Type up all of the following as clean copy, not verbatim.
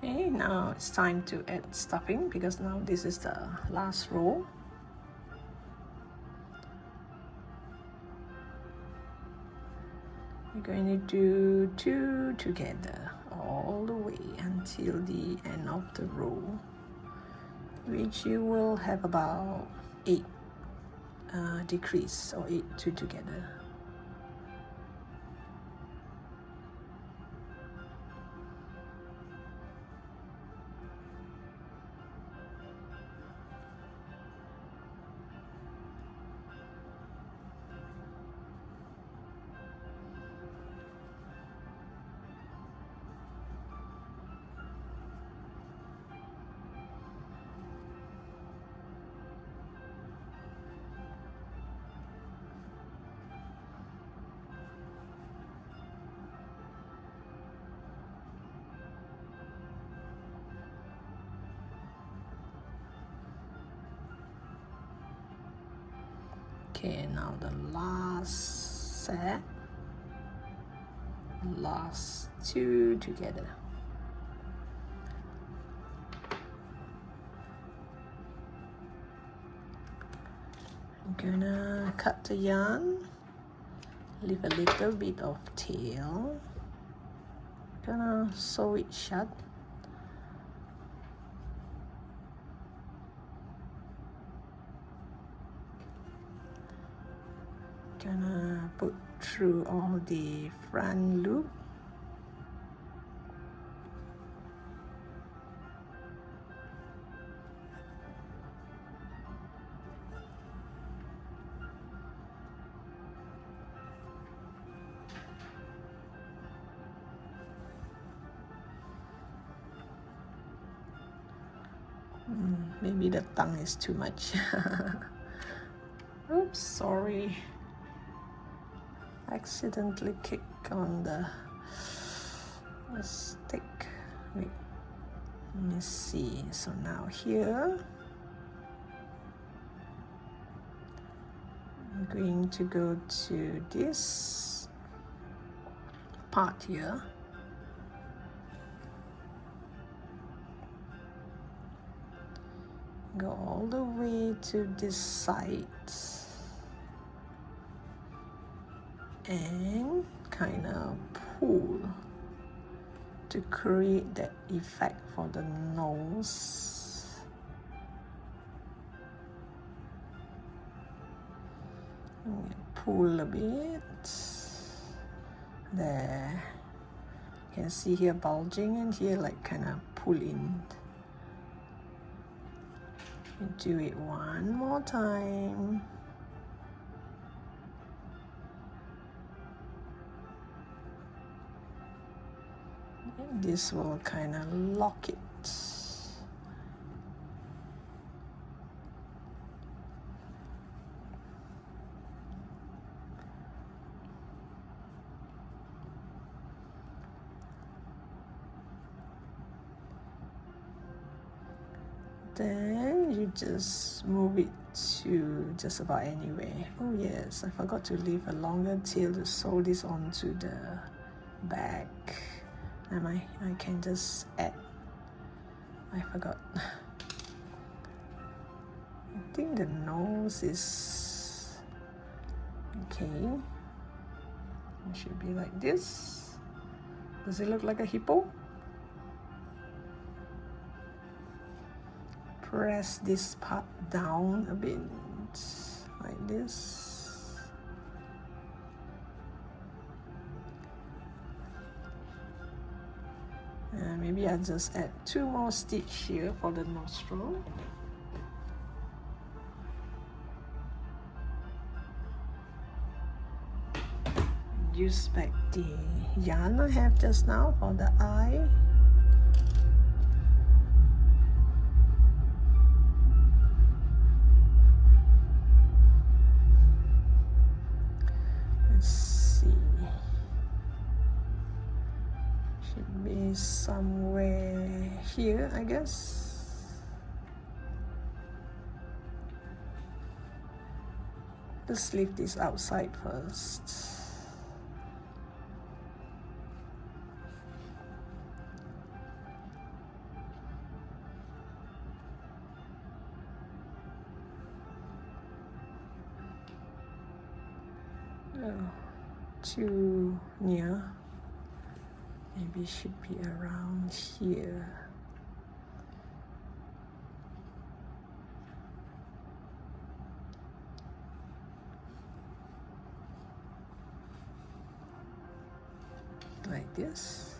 Okay, now it's time to add stuffing because now this is the last row. We're going to do 2 together all the way until the end of the row, which you will have about 8 decrease or 8 2 together. Okay, now the last set, last 2 together. I'm gonna cut the yarn, leave a little bit of tail, gonna sew it shut. Gonna put through all the front loop. Maybe the tongue is too much. Oops, sorry. Accidentally kick on the stick. Wait, let me see. So now here I'm going to go to this part here. Go all the way to this side and kind of pull to create that effect for the nose. Pull a bit. There. You can see here bulging and here like kind of pull in. Do it one more time. And this will kind of lock it. Then you just move it to just about anywhere. Oh yes, I forgot to leave a longer tail to sew this onto the back. I can just add. I forgot. I think the nose is okay. It should be like this. Does it look like a hippo? Press this part down a bit, like this. And maybe I'll just add 2 more stitches here for the nostril. Use back the yarn I have just now for the eye. Somewhere here, I guess. Just leave this outside first. too near. Maybe should be around here. Like this.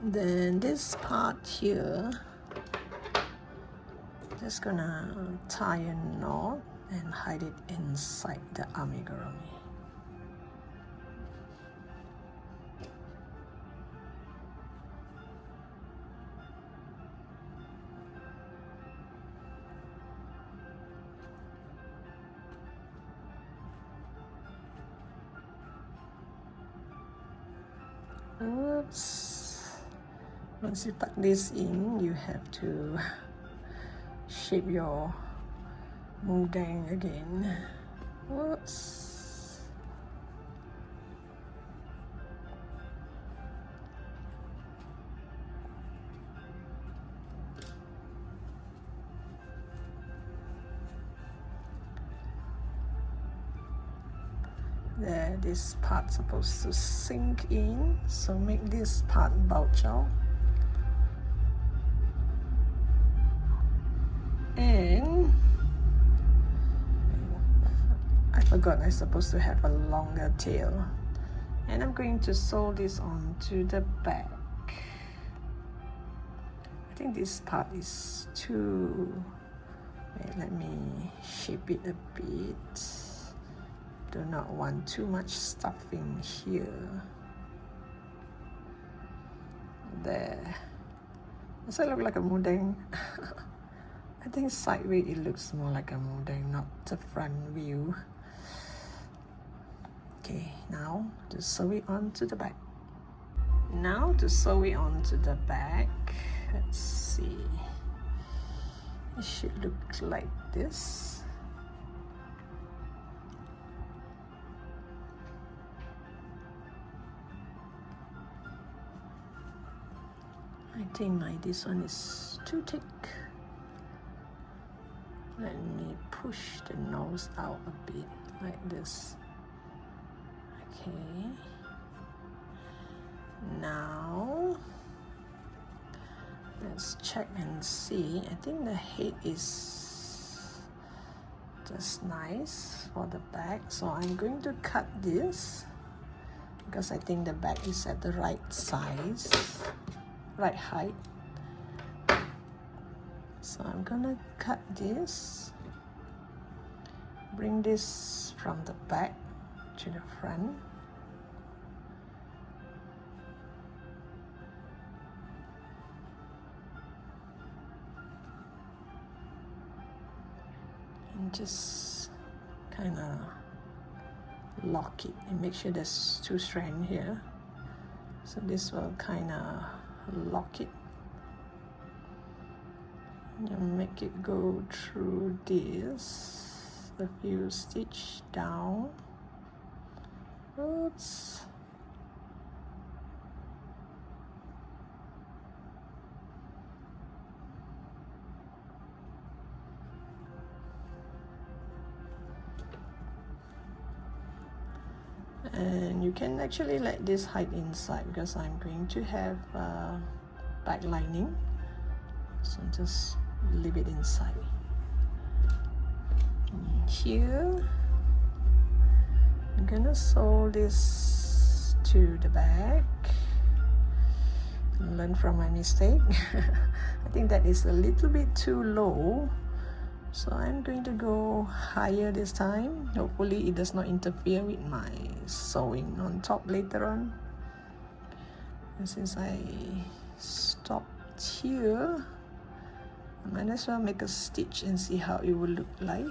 Then this part here, just gonna tie a knot and hide it inside the amigurumi. Oops. Once you tuck this in, you have to shape your Moo Deng again. Whoops. There, this part's supposed to sink in, so make this part bulge out. And I forgot I'm supposed to have a longer tail. And I'm going to sew this onto the back. I think this part is too... Wait, let me shape it a bit. Do not want too much stuffing here. There. Does it look like a Moo Deng? I think sideways it looks more like a Moo Deng, not the front view. Okay, now to sew it onto the back. Now to sew it onto the back, let's see. It should look like this. I think this one is too thick. Let me push the nose out a bit, like this. Okay. Now, let's check and see. I think the head is just nice for the back. So I'm going to cut this because I think the back is at the right size, right height. So I'm gonna cut this, bring this from the back to the front. And just kind of lock it and make sure there's two strands here. So this will kind of lock it. And make it go through this, the few stitch down. Oops. And you can actually let this hide inside because I'm going to have back lining. So just leave it inside. And here, I'm gonna sew this to the back. Learn from my mistake. I think that is a little bit too low. So I'm going to go higher this time. Hopefully it does not interfere with my sewing on top later on. And since I stopped here, I might as well make a stitch and see how it will look like.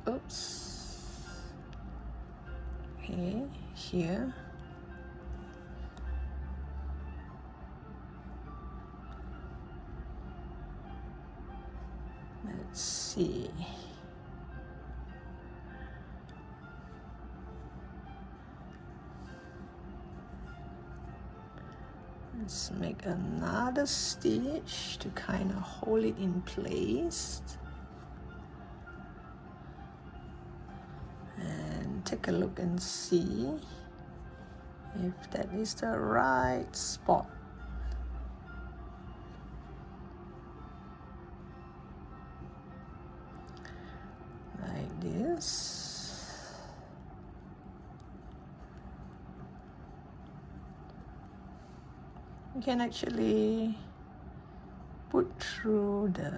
Oops. Okay, here. Let's see. Let's make another stitch to kind of hold it in place. And take a look and see if that is the right spot. Like this. You can actually put through the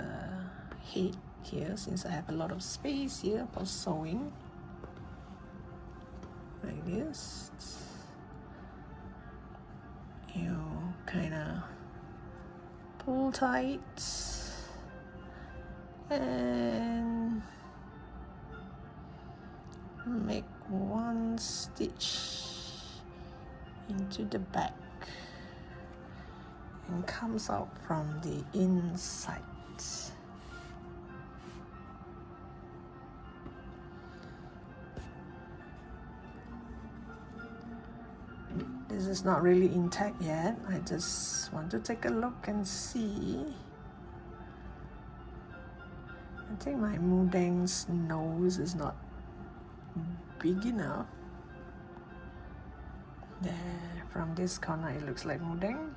head here, since I have a lot of space here for sewing. Like this. You kind of pull tight and make one stitch into the back and comes out from the inside. This is not really intact yet. I just want to take a look and see. I think my Moo Deng's nose is not big enough. There, from this corner it looks like Moo Deng.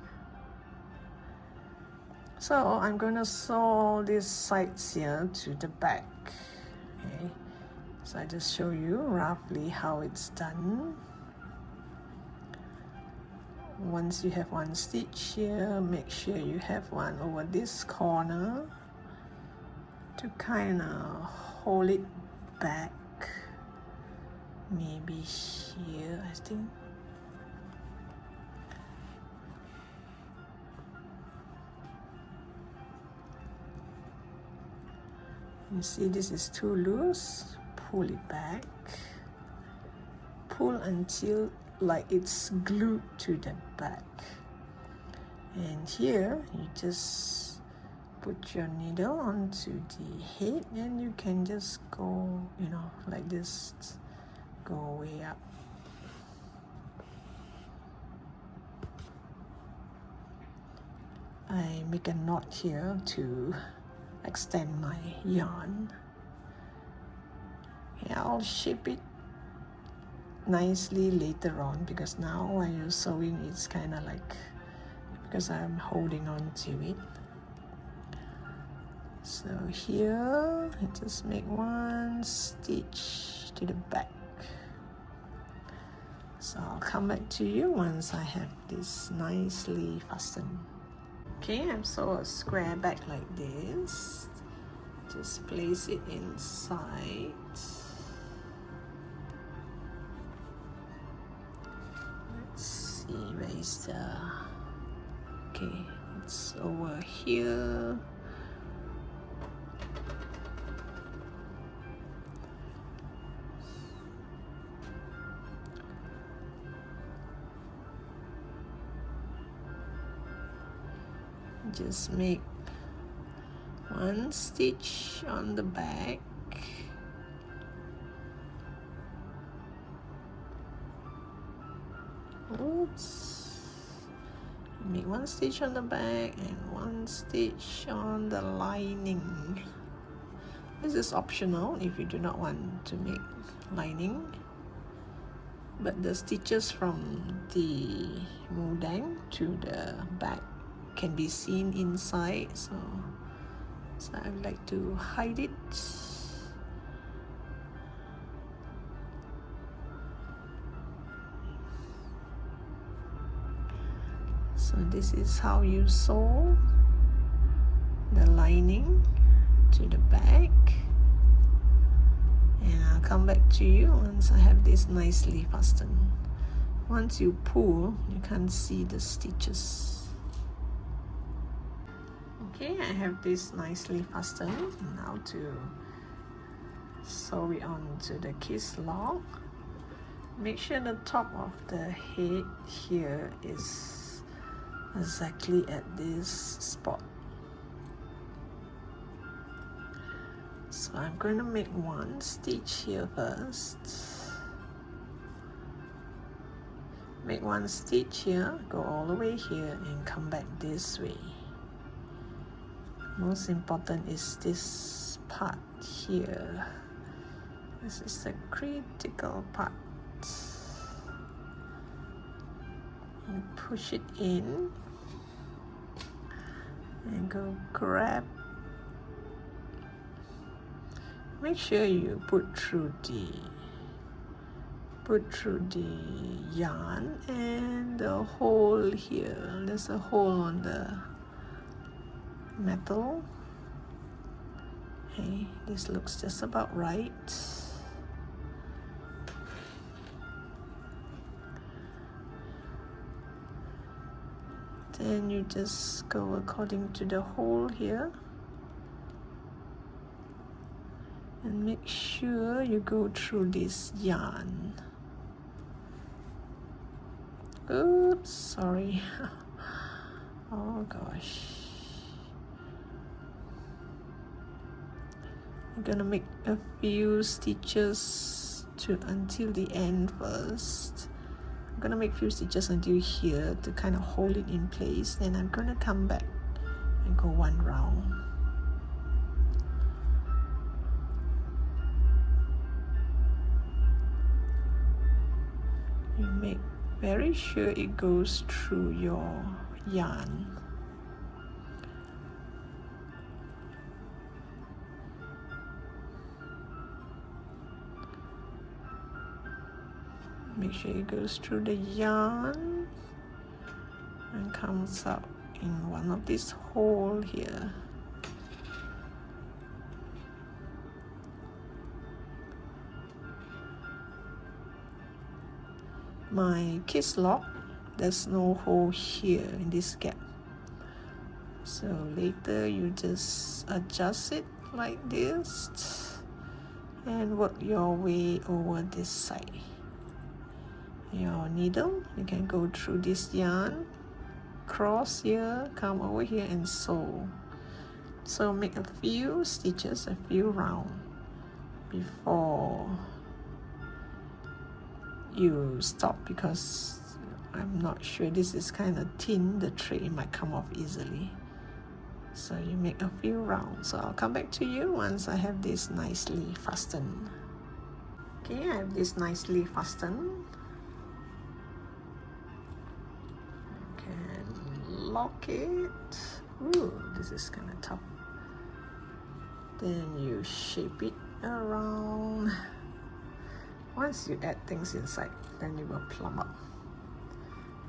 So I'm going to sew these sides here to the back. Okay, so I just show you roughly how it's done. Once you have one stitch here, make sure you have one over this corner to kind of hold it back. Maybe here, I think. You see this is too loose, pull it back. Pull until like it's glued to the back. And here you just put your needle onto the head and you can just go, you know, like this, go way up. I make a knot here to extend my yarn. Yeah, I'll shape it nicely later on, because now while you're sewing it's kind of like, because I'm holding on to it. So here I just make one stitch to the back. So I'll come back to you once I have this nicely fastened. Okay, I've sewed a square back like this. Just place it inside. Let's see, where is the... Okay, it's over here. Just make one stitch on the back. Oops. Make one stitch on the back and one stitch on the lining. This is optional if you do not want to make lining, but the stitches from the Moo Deng to the back can be seen inside, so I like to hide it. So this is how you sew the lining to the back, and I'll come back to you once I have this nicely fastened. Once you pull, you can't see the stitches. Okay, I have this nicely fastened. Now to sew it onto the kiss lock. Make sure the top of the head here is exactly at this spot. So I'm going to make one stitch here first. make one stitch here, go all the way here and come back this way. Most important is this part here. This is the critical part. You push it in and go grab. Make sure you put through the yarn and the hole here. There's a hole on the metal. Okay, this looks just about right. Then you just go according to the hole here and make sure you go through this yarn. Oops, sorry. Oh gosh. I'm gonna make a few stitches until the end first. I'm gonna make a few stitches until here to kind of hold it in place. Then I'm gonna come back and go one round. You make very sure it goes through your yarn. Make sure it goes through the yarn and comes out in one of these holes here. My kiss lock, there's no hole here in this gap. So later you just adjust it like this and work your way over this side. Your needle, you can go through this yarn, cross here, come over here and sew. So make a few stitches, a few rounds before you stop, because I'm not sure, this is kind of thin, the tray might come off easily. So you make a few rounds. So I'll come back to you once I have this nicely fastened. Okay, I have this nicely fastened. Lock it. Ooh, this is kind of tough. Then you shape it around. Once you add things inside, then it will plumb up.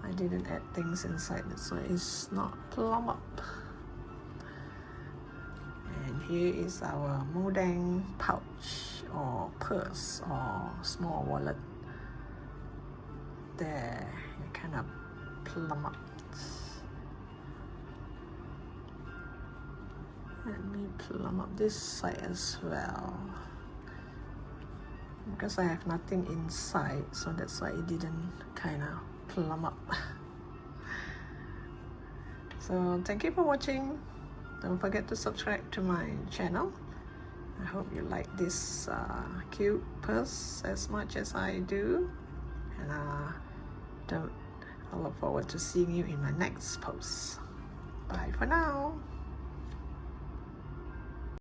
I didn't add things inside, so it's not plumb up. And here is our Moo Deng pouch or purse or small wallet. There, you kind of plumb up. Let me plumb up this side as well, because I have nothing inside, so that's why it didn't kind of plumb up. So thank you for watching. Don't forget to subscribe to my channel. I hope you like this cute purse as much as I do, and I look forward to seeing you in my next post. Bye for now.